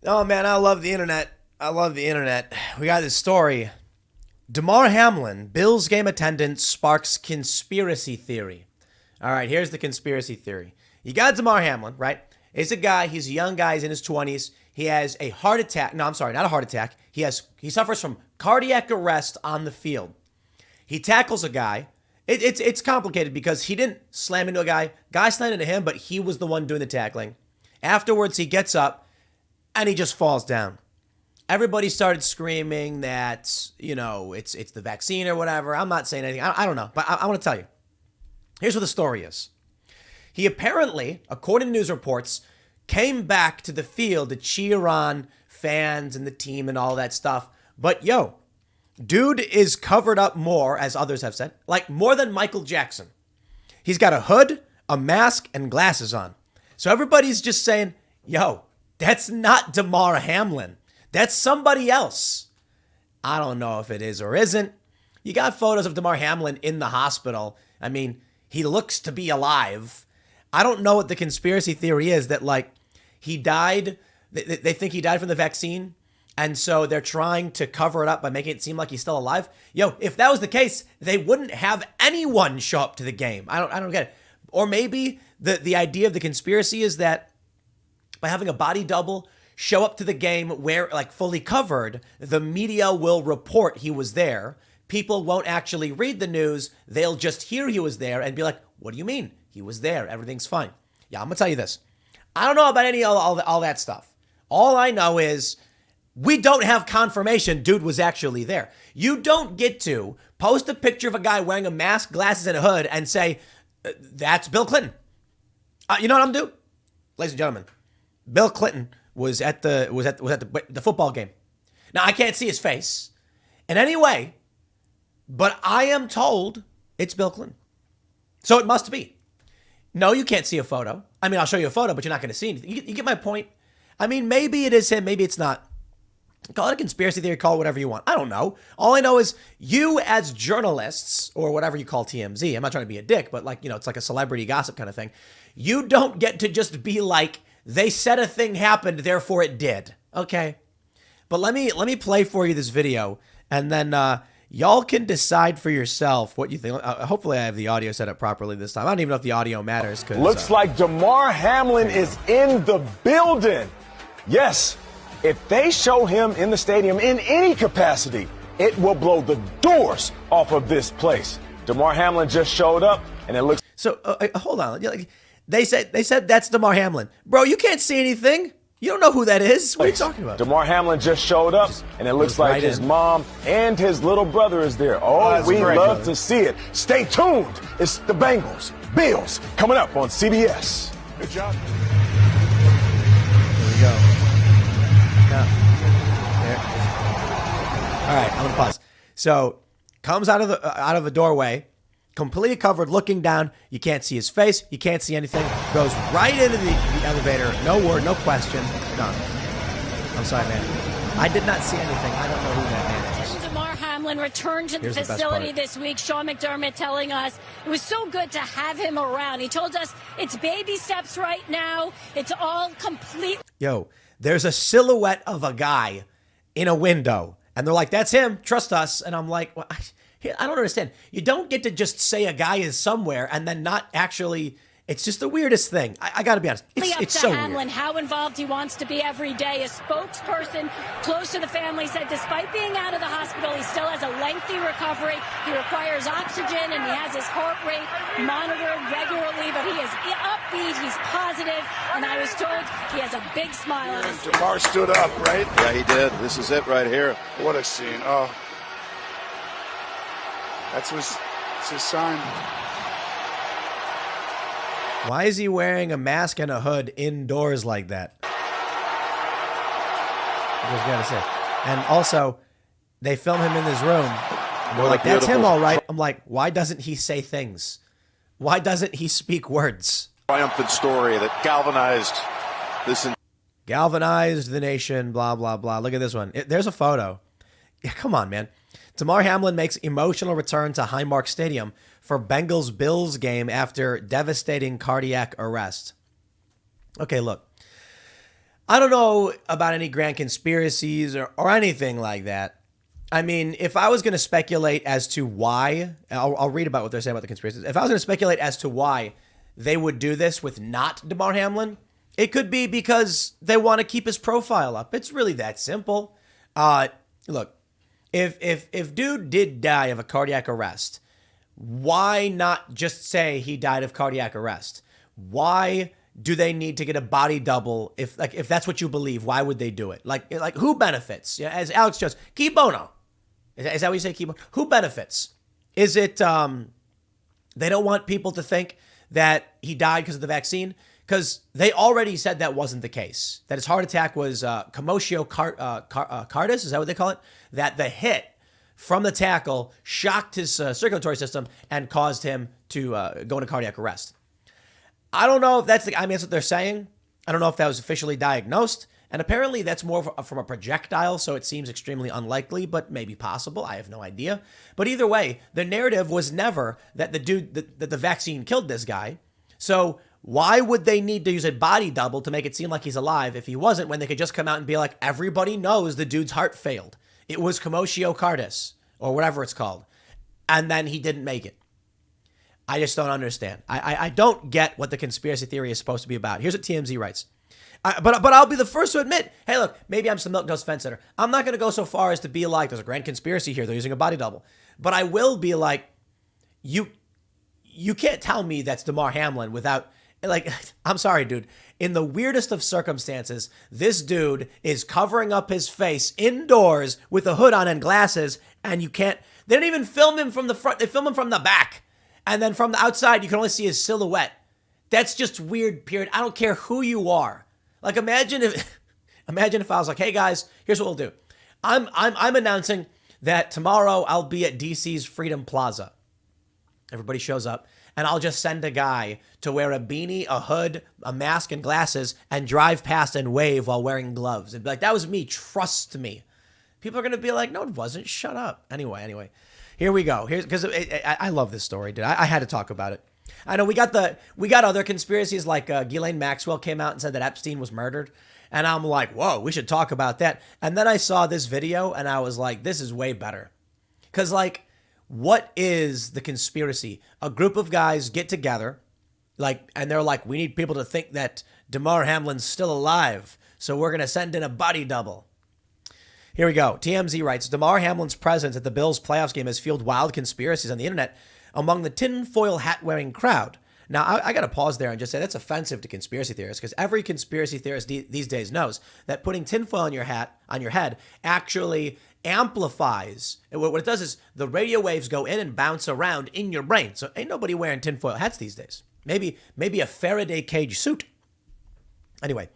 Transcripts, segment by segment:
Oh, man, I love the internet. I love the internet. We got this story. Damar Hamlin, Bills game attendant, sparks conspiracy theory. All right, here's the conspiracy theory. You got Damar Hamlin, right? He's a guy. He's a young guy. He's in his 20s. He has a heart attack. No, I'm sorry, not a heart attack. He suffers from cardiac arrest on the field. He tackles a guy. It's complicated because he didn't slam into a guy. Guy slammed into him, but he was the one doing the tackling. Afterwards, he gets up and he just falls down. Everybody started screaming that, it's the vaccine or whatever. I'm not saying anything. I don't know, but I want to tell you. Here's what the story is. He apparently, according to news reports, came back to the field to cheer on fans and the team and all that stuff. But dude is covered up more, as others have said, like more than Michael Jackson. He's got a hood, a mask, and glasses on. So everybody's just saying, that's not Damar Hamlin. That's somebody else. I don't know if it is or isn't. You got photos of Damar Hamlin in the hospital. I mean, he looks to be alive. I don't know what the conspiracy theory is that, he died. They think he died from the vaccine. And so they're trying to cover it up by making it seem like he's still alive. If that was the case, they wouldn't have anyone show up to the game. I don't get it. Or maybe the idea of the conspiracy is that by having a body double show up to the game where fully covered, the media will report he was there. People won't actually read the news. They'll just hear he was there and be like, what do you mean? He was there. Everything's fine. Yeah, I'm going to tell you this. I don't know about all that stuff. All I know is we don't have confirmation dude was actually there. You don't get to post a picture of a guy wearing a mask, glasses, and a hood and say, that's Bill Clinton. You know what I'm going to do? Ladies and gentlemen, Bill Clinton was at the football game. Now, I can't see his face in any way, but I am told it's Bill Clinton. So it must be. No, you can't see a photo. I mean, I'll show you a photo, but you're not going to see anything. You get my point? I mean, maybe it is him, maybe it's not. Call it a conspiracy theory, call it whatever you want. I don't know. All I know is you as journalists, or whatever you call TMZ, I'm not trying to be a dick, but it's like a celebrity gossip kind of thing. You don't get to just be like, they said a thing happened, therefore it did. Okay? But let me play for you this video, and then y'all can decide for yourself what you think. Hopefully I have the audio set up properly this time. I don't even know if the audio matters. Looks like Damar Hamlin is in the building. Yes, if they show him in the stadium in any capacity, it will blow the doors off of this place. Damar Hamlin just showed up, and it looks... So, hold on. They said that's Damar Hamlin. Bro, you can't see anything. You don't know who that is. What are you talking about? Damar Hamlin just showed up, and it looks like his mom and his little brother is there. Oh, we love to see it. Stay tuned. It's the Bengals, Bills, coming up on CBS. Good job. Here we go. Now, there. All right, I'm gonna pause. So, comes out of a doorway, completely covered, looking down. You can't see his face. You can't see anything. Goes right into the elevator. No word, no question. Done. I'm sorry, man. I did not see anything. I don't know who that man is. Damar Hamlin returned to the facility this week. Sean McDermott telling us it was so good to have him around. He told us it's baby steps right now. It's all complete. There's a silhouette of a guy in a window. And they're like, that's him. Trust us. And I'm like, well, I don't understand. You don't get to just say a guy is somewhere and then not actually. It's just the weirdest thing. I got to be honest. It's so Hamlin, weird. how involved he wants to be every day. A spokesperson close to the family said despite being out of the hospital, he still has a lengthy recovery. He requires oxygen and he has his heart rate monitored regularly, but he is upbeat. He's positive, and I was told he has a big smile on his face. Damar stood up, right? Yeah, he did. This is it right here. What a scene. Oh. That's his sign. Why is he wearing a mask and a hood indoors like that? I just gotta say. And also, they film him in this room. And they're like, that's him all right. I'm like, why doesn't he say things? Why doesn't he speak words? Triumphant story that galvanized this. Galvanized the nation, blah, blah, blah. Look at this one. There's a photo. Yeah, come on, man. Damar Hamlin makes emotional return to Highmark Stadium for Bengals-Bills game after devastating cardiac arrest. Okay, look. I don't know about any grand conspiracies or anything like that. I mean, if I was going to speculate as to why, I'll read about what they're saying about the conspiracies. If I was going to speculate as to why they would do this with not Damar Hamlin, it could be because they want to keep his profile up. It's really that simple. Look, if dude did die of a cardiac arrest, why not just say he died of cardiac arrest? Why do they need to get a body double? If that's what you believe, why would they do it? Like who benefits? Yeah, as Alex Jones, Key Bono. Is that what you say, Key Bono? Who benefits? Is it they don't want people to think that he died because of the vaccine? Because they already said that wasn't the case. That his heart attack was commotio cardis, is that what they call it? That the hit from the tackle shocked his circulatory system and caused him to go into cardiac arrest. I don't know if that's that's what they're saying. I don't know if that was officially diagnosed. And apparently that's more from a projectile, so it seems extremely unlikely, but maybe possible. I have no idea. But either way, the narrative was never that that the vaccine killed this guy. So why would they need to use a body double to make it seem like he's alive if he wasn't, when they could just come out and be like, everybody knows the dude's heart failed. It was commotio cardis, or whatever it's called. And then he didn't make it. I just don't understand. I don't get what the conspiracy theory is supposed to be about. Here's what TMZ writes. But I'll be the first to admit, hey, look, maybe I'm some milquetoast fence sitter. I'm not going to go so far as to be like, there's a grand conspiracy here. They're using a body double. But I will be like, you can't tell me that's Damar Hamlin without, like, I'm sorry, dude. In the weirdest of circumstances, this dude is covering up his face indoors with a hood on and glasses, and they don't even film him from the front. They film him from the back. And then from the outside, you can only see his silhouette. That's just weird, period. I don't care who you are. Like, imagine if I was like, hey guys, here's what we'll do. I'm announcing that tomorrow I'll be at DC's Freedom Plaza. Everybody shows up, and I'll just send a guy to wear a beanie, a hood, a mask, and glasses, and drive past and wave while wearing gloves. And be like, that was me. Trust me. People are gonna be like, no, it wasn't. Shut up. Anyway. Here we go. Because I love this story, dude. I had to talk about it. I know we got other conspiracies, like Ghislaine Maxwell came out and said that Epstein was murdered. And I'm like, whoa, we should talk about that. And then I saw this video and I was like, this is way better. Because, like, what is the conspiracy? A group of guys get together, and they're like, we need people to think that Damar Hamlin's still alive. So we're going to send in a body double. Here we go. TMZ writes, Damar Hamlin's presence at the Bills playoffs game has fueled wild conspiracies on the internet among the tinfoil hat-wearing crowd. Now, I got to pause there and just say that's offensive to conspiracy theorists, because every conspiracy theorist these days knows that putting tinfoil on your head actually amplifies. And what it does is the radio waves go in and bounce around in your brain. So ain't nobody wearing tinfoil hats these days. Maybe a Faraday cage suit. Anyway,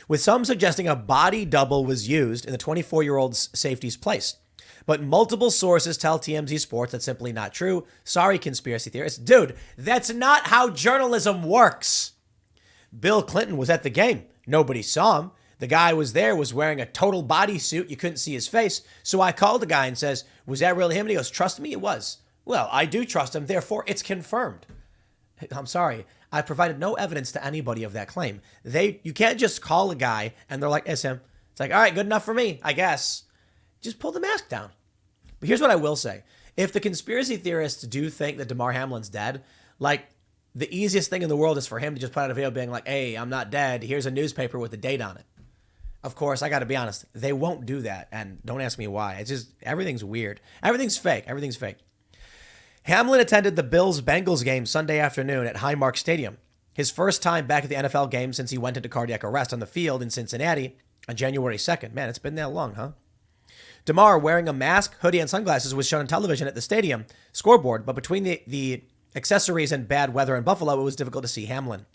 with some suggesting a body double was used in the 24-year-old's safety's place. But multiple sources tell TMZ Sports that's simply not true. Sorry, conspiracy theorists. Dude, that's not how journalism works. Bill Clinton was at the game. Nobody saw him. The guy was wearing a total bodysuit. You couldn't see his face. So I called the guy and says, was that really him? And he goes, trust me, it was. Well, I do trust him. Therefore, it's confirmed. I'm sorry. I provided no evidence to anybody of that claim. You can't just call a guy and they're like, it's him. It's like, all right, good enough for me, I guess. Just pull the mask down. But here's what I will say. If the conspiracy theorists do think that Damar Hamlin's dead, like, the easiest thing in the world is for him to just put out a video being like, hey, I'm not dead. Here's a newspaper with a date on it. Of course, I got to be honest. They won't do that. And don't ask me why. It's just, everything's weird. Everything's fake. Hamlin attended the Bills-Bengals game Sunday afternoon at Highmark Stadium. His first time back at the NFL game since he went into cardiac arrest on the field in Cincinnati on January 2nd. Man, it's been that long, huh? Damar, wearing a mask, hoodie, and sunglasses, was shown on television at the stadium scoreboard, but between the accessories and bad weather in Buffalo, it was difficult to see Hamlin.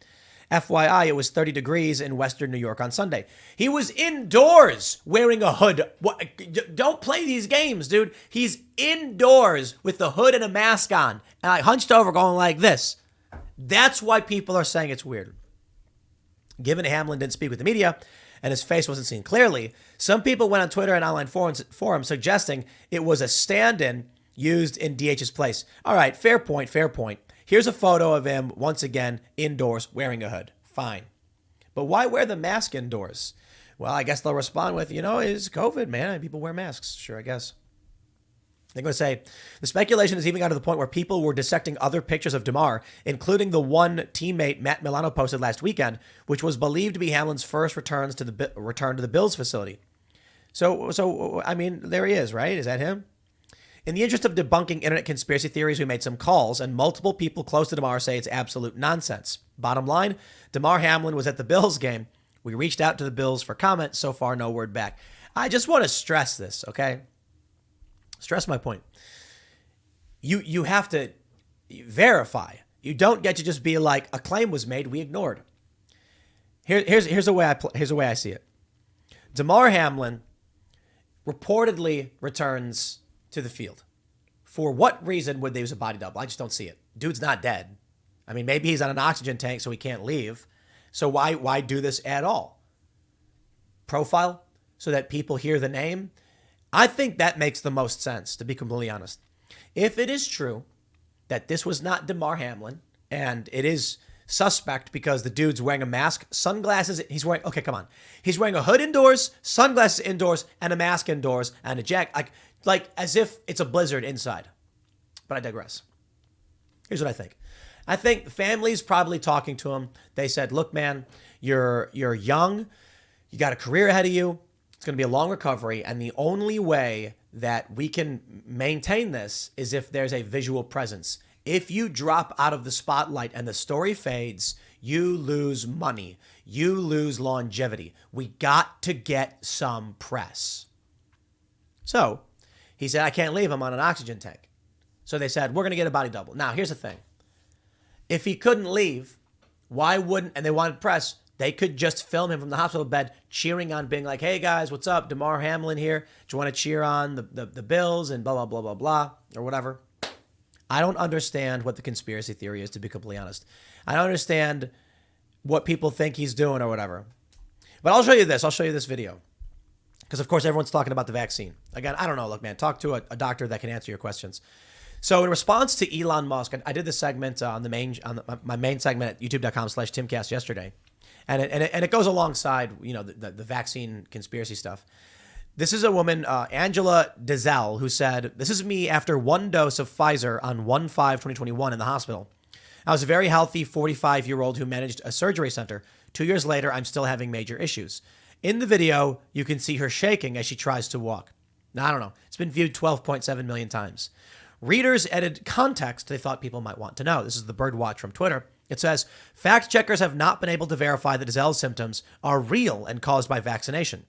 FYI, it was 30 degrees in western New York on Sunday. He was indoors wearing a hood. Don't play these games, dude. He's indoors with the hood and a mask on, and I hunched over going like this. That's why people are saying it's weird. Given Hamlin didn't speak with the media and his face wasn't seen clearly, some people went on Twitter and online forums suggesting it was a stand-in used in DH's place. All right, fair point. Here's a photo of him, once again, indoors, wearing a hood. Fine. But why wear the mask indoors? Well, I guess they'll respond with, it's COVID, man. And people wear masks. Sure, I guess. They're going to say, the speculation has even got to the point where people were dissecting other pictures of Damar, including the one teammate Matt Milano posted last weekend, which was believed to be Hamlin's first return to the Bills facility. So I mean, there he is, right? Is that him? In the interest of debunking internet conspiracy theories, we made some calls, and multiple people close to Damar say it's absolute nonsense. Bottom line, Damar Hamlin was at the Bills game. We reached out to the Bills for comment. So far, no word back. I just want to stress this, okay? Stress my point. You have to verify. You don't get to just be like, a claim was made, we ignored. Here's the way I see it. Damar Hamlin reportedly returns to the field. For what reason would they use a body double? I just don't see it. Dude's not dead. I mean, maybe he's on an oxygen tank so he can't leave. So why do this at all? Profile so that people hear the name? I think that makes the most sense, to be completely honest. If it is true that this was not Damar Hamlin, and it is suspect because the dude's wearing a mask, sunglasses, he's wearing a hood indoors, sunglasses indoors, and a mask indoors, and a jacket, like as if it's a blizzard inside. But I digress. Here's what I think. I think family's probably talking to him. They said, look, man, you're young. You got a career ahead of you. It's going to be a long recovery. And the only way that we can maintain this is if there's a visual presence. If you drop out of the spotlight and the story fades, you lose money. You lose longevity. We got to get some press. So he said, I can't leave. I'm on an oxygen tank. So they said, we're going to get a body double. Now, here's the thing. If he couldn't leave, why wouldn't, and they wanted press, they could just film him from the hospital bed cheering on, being like, hey guys, what's up? Damar Hamlin here. Do you want to cheer on the Bills and blah, blah, blah, blah, blah, or whatever? I don't understand what the conspiracy theory is, to be completely honest. I don't understand what people think he's doing or whatever. But I'll show you this. I'll show you this video. Because, of course, everyone's talking about the vaccine. Again, I don't know. Look, man, talk to a doctor that can answer your questions. So in response to Elon Musk, I did this segment on my main segment at youtube.com/timcast yesterday. And it goes alongside, the vaccine conspiracy stuff. This is a woman, Angela Dizelle, who said, this is me after one dose of Pfizer on 1/5/2021 in the hospital. I was a very healthy 45-year-old who managed a surgery center. 2 years later, I'm still having major issues. In the video, you can see her shaking as she tries to walk. Now, I don't know. It's been viewed 12.7 million times. Readers added context they thought people might want to know. This is the Birdwatch from Twitter. It says, fact checkers have not been able to verify that Dizelle's symptoms are real and caused by vaccination.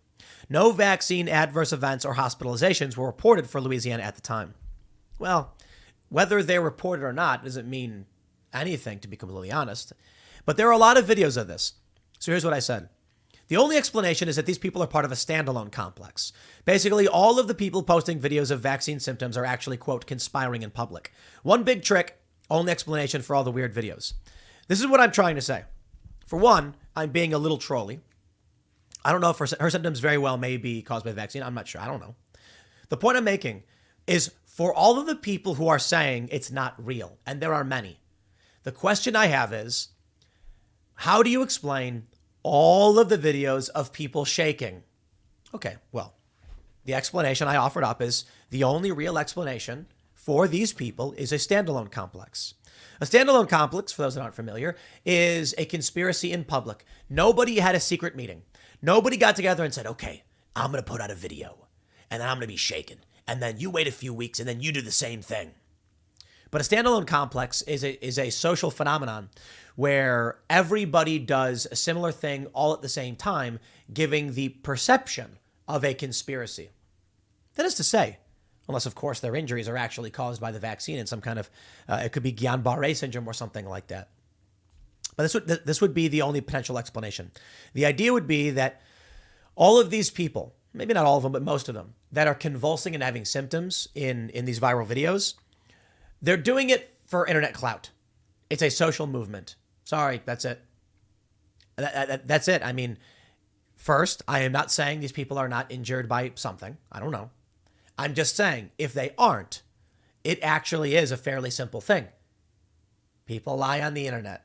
No vaccine adverse events or hospitalizations were reported for Louisiana at the time. Well, whether they're reported or not doesn't mean anything, to be completely honest. But there are a lot of videos of this. So here's what I said. The only explanation is that these people are part of a standalone complex. Basically, all of the people posting videos of vaccine symptoms are actually, quote, conspiring in public. One big trick, only explanation for all the weird videos. This is what I'm trying to say. For one, I'm being a little trolly. I don't know if her symptoms very well may be caused by the vaccine. I'm not sure. I don't know. The point I'm making is for all of the people who are saying it's not real, and there are many, the question I have is, how do you explain all of the videos of people shaking? Okay, well, the explanation I offered up is the only real explanation for these people is a standalone complex. A standalone complex, for those that aren't familiar, is a conspiracy in public. Nobody had a secret meeting. Nobody got together and said, okay, I'm going to put out a video, and then I'm going to be shaken, and then you wait a few weeks, and then you do the same thing. But a standalone complex is a social phenomenon where everybody does a similar thing all at the same time, giving the perception of a conspiracy. That is to say, unless, of course, their injuries are actually caused by the vaccine in some kind of, it could be Guillain-Barré syndrome or something like that. But this would be the only potential explanation. The idea would be that all of these people, maybe not all of them, but most of them, that are convulsing and having symptoms in these viral videos, they're doing it for internet clout. It's a social movement. Sorry, that's it. That's it. I mean, first, I am not saying these people are not injured by something. I don't know. I'm just saying, if they aren't, it actually is a fairly simple thing. People lie on the internet.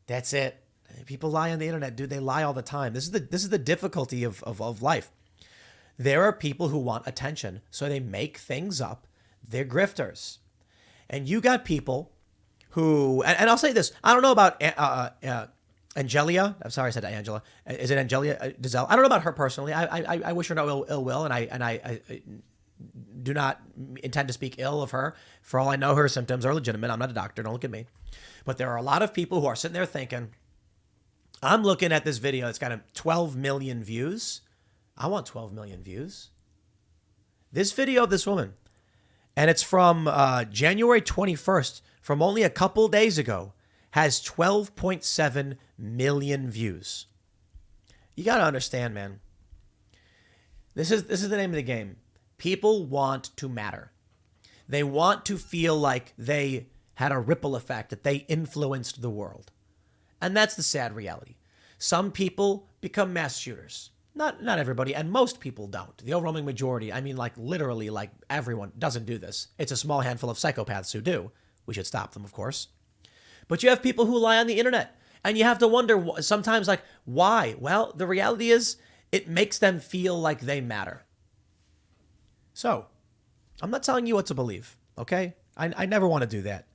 That's it. People lie on the internet, dude. They lie all the time. This is the difficulty of life. There are people who want attention, so they make things up. They're grifters. And you got people who, and I'll say this, I don't know about Angelia. I'm sorry I said Angela. Is it Angelia Dizelle? I don't know about her personally. I wish her no ill will, and I do not intend to speak ill of her. For all I know, her symptoms are legitimate. I'm not a doctor. Don't look at me. But there are a lot of people who are sitting there thinking, I'm looking at this video. It's got 12 million views. I want 12 million views. This video of this woman, and it's from January 21st, from only a couple days ago, has 12.7 million views. You got to understand, man. This is the name of the game. People want to matter. They want to feel like they had a ripple effect, that they influenced the world. And that's the sad reality. Some people become mass shooters. Not everybody, and most people don't. The overwhelming majority, I mean, like literally, like everyone doesn't do this. It's a small handful of psychopaths who do. We should stop them, of course. But you have people who lie on the internet, and you have to wonder sometimes, like, why? Well, the reality is it makes them feel like they matter. So, I'm not telling you what to believe, okay? I never want to do that.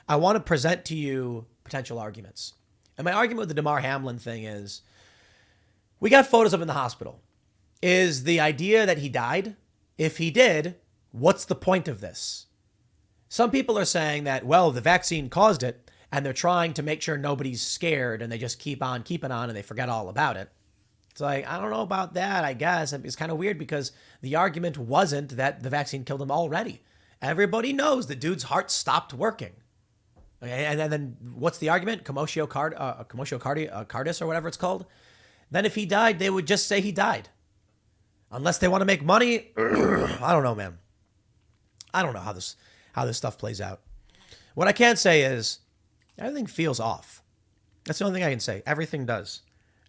I want to present to you potential arguments. And my argument with the Damar Hamlin thing is, we got photos of him in the hospital. Is the idea that he died? If he did, what's the point of this? Some people are saying that, well, the vaccine caused it, and they're trying to make sure nobody's scared, and they just keep on keeping on, and they forget all about it. It's like, I don't know about that, I guess. It's kind of weird because the argument wasn't that the vaccine killed him already. Everybody knows the dude's heart stopped working. Okay, and then what's the argument? Commotio cardis or whatever it's called. Then if he died, they would just say he died. Unless they want to make money. I don't know, man. I don't know how this stuff plays out. What I can say is everything feels off. That's the only thing I can say. Everything does.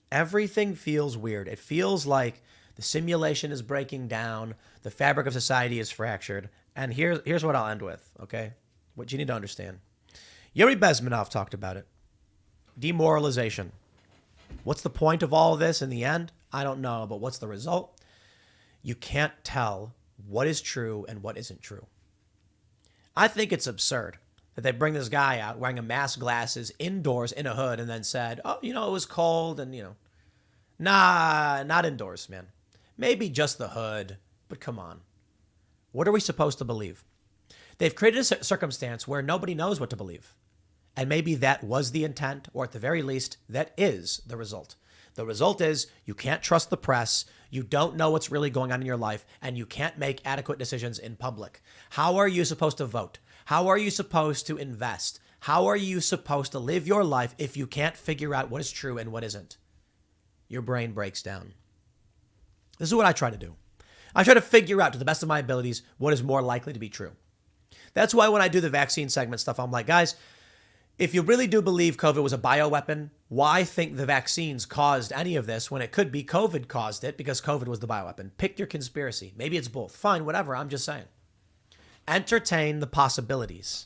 Everything feels weird. It feels like the simulation is breaking down. The fabric of society is fractured. And here's what I'll end with, okay? What you need to understand. Yuri Bezmenov talked about it. Demoralization. What's the point of all of this in the end? I don't know, but what's the result? You can't tell what is true and what isn't true. I think it's absurd that they bring this guy out wearing a mask, glasses, indoors in a hood, and then said, oh, it was cold, and, nah, not indoors, man. Maybe just the hood, but come on. What are we supposed to believe? They've created a circumstance where nobody knows what to believe. And maybe that was the intent, or at the very least, that is the result. The result is you can't trust the press, you don't know what's really going on in your life, and you can't make adequate decisions in public. How are you supposed to vote? How are you supposed to invest? How are you supposed to live your life if you can't figure out what is true and what isn't? Your brain breaks down. This is what I try to do. I try to figure out to the best of my abilities what is more likely to be true. That's why when I do the vaccine segment stuff, I'm like, guys, if you really do believe COVID was a bioweapon, why think the vaccines caused any of this when it could be COVID caused it because COVID was the bioweapon? Pick your conspiracy. Maybe it's both. Fine, whatever. I'm just saying. Entertain the possibilities.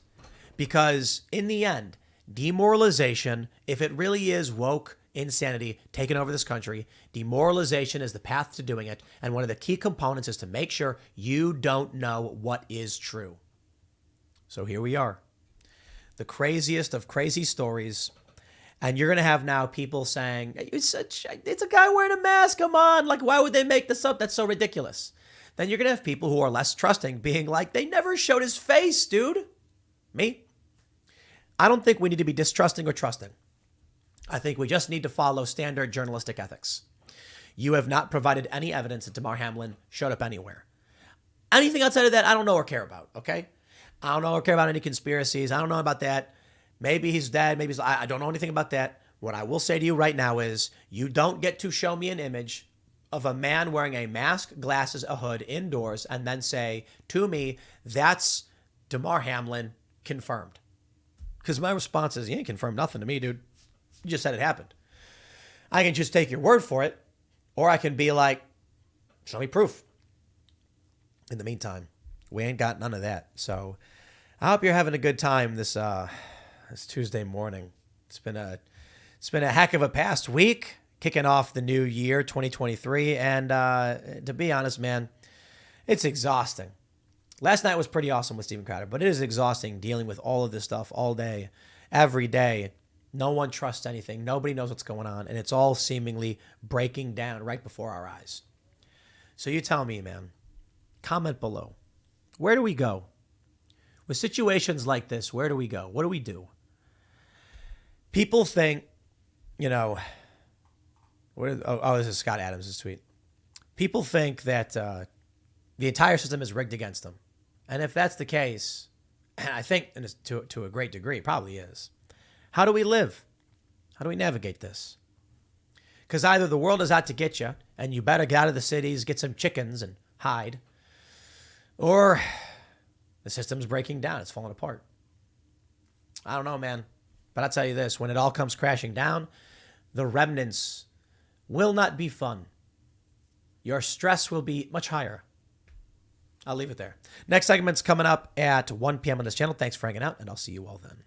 Because in the end, demoralization, if it really is woke insanity taking over this country, demoralization is the path to doing it. And one of the key components is to make sure you don't know what is true. So here we are. The craziest of crazy stories. And you're going to have now people saying, it's a guy wearing a mask. Come on. Like, why would they make this up? That's so ridiculous. Then you're going to have people who are less trusting being like, they never showed his face, dude. Me? I don't think we need to be distrusting or trusting. I think we just need to follow standard journalistic ethics. You have not provided any evidence that Damar Hamlin showed up anywhere. Anything outside of that, I don't know or care about, okay? I don't know or care about any conspiracies. I don't know about that. Maybe he's dead. Maybe I don't know anything about that. What I will say to you right now is you don't get to show me an image of a man wearing a mask, glasses, a hood indoors and then say to me, that's Damar Hamlin confirmed. Because my response is, you ain't confirmed nothing to me, dude. You just said it happened. I can just take your word for it, or I can be like, show me proof. In the meantime, we ain't got none of that. So I hope you're having a good time this Tuesday morning. It's been a It's been a heck of a past week, kicking off the new year, 2023. And to be honest, man, it's exhausting. Last night was pretty awesome with Steven Crowder, but it is exhausting dealing with all of this stuff all day, every day. No one trusts anything. Nobody knows what's going on. And it's all seemingly breaking down right before our eyes. So you tell me, man, comment below. Where do we go? With situations like this, where do we go? What do we do? People think, you know, this is Scott Adams' tweet. People think that the entire system is rigged against them. And if that's the case, and I think to a great degree, it probably is. How do we live? How do we navigate this? Because either the world is out to get you, and you better get out of the cities, get some chickens, and hide, or the system's breaking down. It's falling apart. I don't know, man. But I'll tell you this. When it all comes crashing down, the remnants will not be fun. Your stress will be much higher. I'll leave it there. Next segment's coming up at 1 p.m. on this channel. Thanks for hanging out, and I'll see you all then.